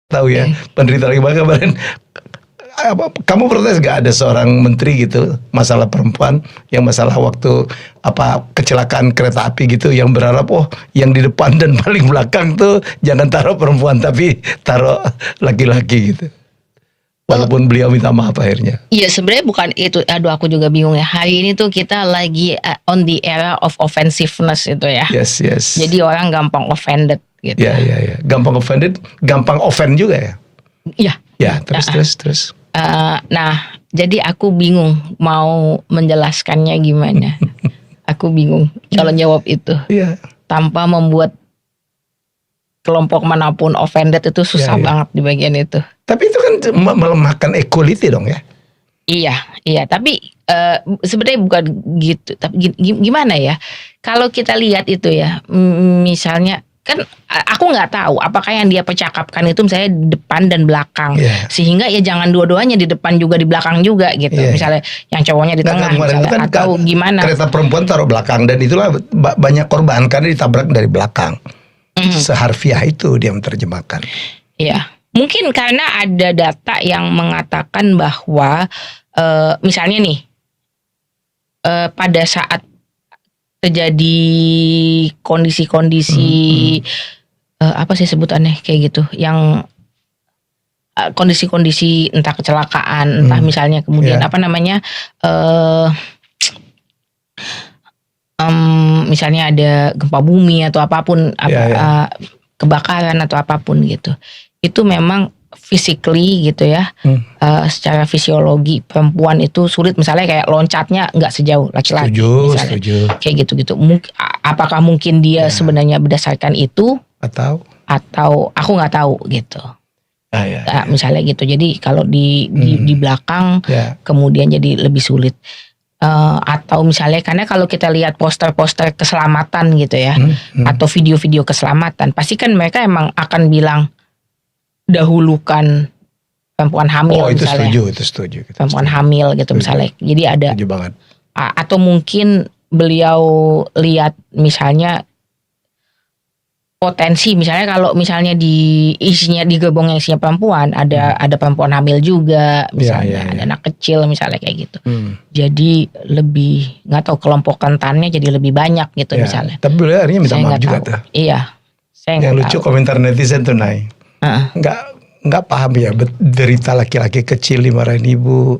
tahu ya, penderita lagi bahkan kemarin kamu protes gak ada seorang menteri gitu masalah perempuan yang masalah waktu kecelakaan kereta api gitu yang berharap yang di depan dan paling belakang tuh jangan taruh perempuan tapi taruh laki-laki gitu. Walaupun beliau minta maaf akhirnya. Iya sebenarnya bukan itu. Aduh aku juga bingung ya. Hari ini tuh kita lagi on the era of offensiveness itu ya. Yes. Jadi orang gampang offended gitu. Iya. Gampang offended, gampang offend juga ya. Iya. Ya terus. Nah jadi aku bingung mau menjelaskannya gimana. Aku bingung kalau jawab itu. Iya. Tanpa membuat kelompok manapun offended itu susah banget di bagian itu. Tapi itu kan melemahkan equality dong ya. Iya. Tapi sebenarnya bukan gitu. Tapi gimana ya? Kalau kita lihat itu ya, misalnya kan aku nggak tahu apakah yang dia percakapkan itu misalnya depan dan belakang, sehingga ya jangan dua-duanya di depan juga di belakang juga gitu. Misalnya yang cowoknya di tengah, misalnya, atau gimana? Kereta perempuan taruh belakang dan itulah banyak korban karena ditabrak dari belakang. Seharfiah itu dia menerjemahkan. Iya. Mungkin karena ada data yang mengatakan bahwa misalnya nih pada saat terjadi kondisi-kondisi apa sih sebutannya kayak gitu, yang kondisi-kondisi entah kecelakaan, entah misalnya kemudian misalnya ada gempa bumi atau apapun, kebakaran atau apapun gitu. Itu memang physically gitu ya, secara fisiologi perempuan itu sulit, misalnya kayak loncatnya nggak sejauh laki-laki, setuju. Kayak gitu. Apakah mungkin dia sebenarnya berdasarkan itu atau aku nggak tahu gitu. Misalnya gitu. Jadi kalau di belakang kemudian jadi lebih sulit. Atau misalnya karena kalau kita lihat poster-poster keselamatan gitu ya, atau video-video keselamatan, pasti kan mereka emang akan bilang dahulukan perempuan hamil. Itu misalnya. Setuju. Perempuan hamil gitu misalnya. Jadi ada. Setuju banget. Atau mungkin beliau lihat misalnya potensi, misalnya kalau misalnya di gerbong yang isinya perempuan ada perempuan hamil juga misalnya, ada anak kecil misalnya kayak gitu. Jadi lebih nggak tahu, kelompok rentannya jadi lebih banyak gitu misalnya. Tapi beliau akhirnya minta maaf juga tuh. Iya. Yang lucu komentar netizen tuh nggak paham ya derita laki-laki kecil dimarahin ibu.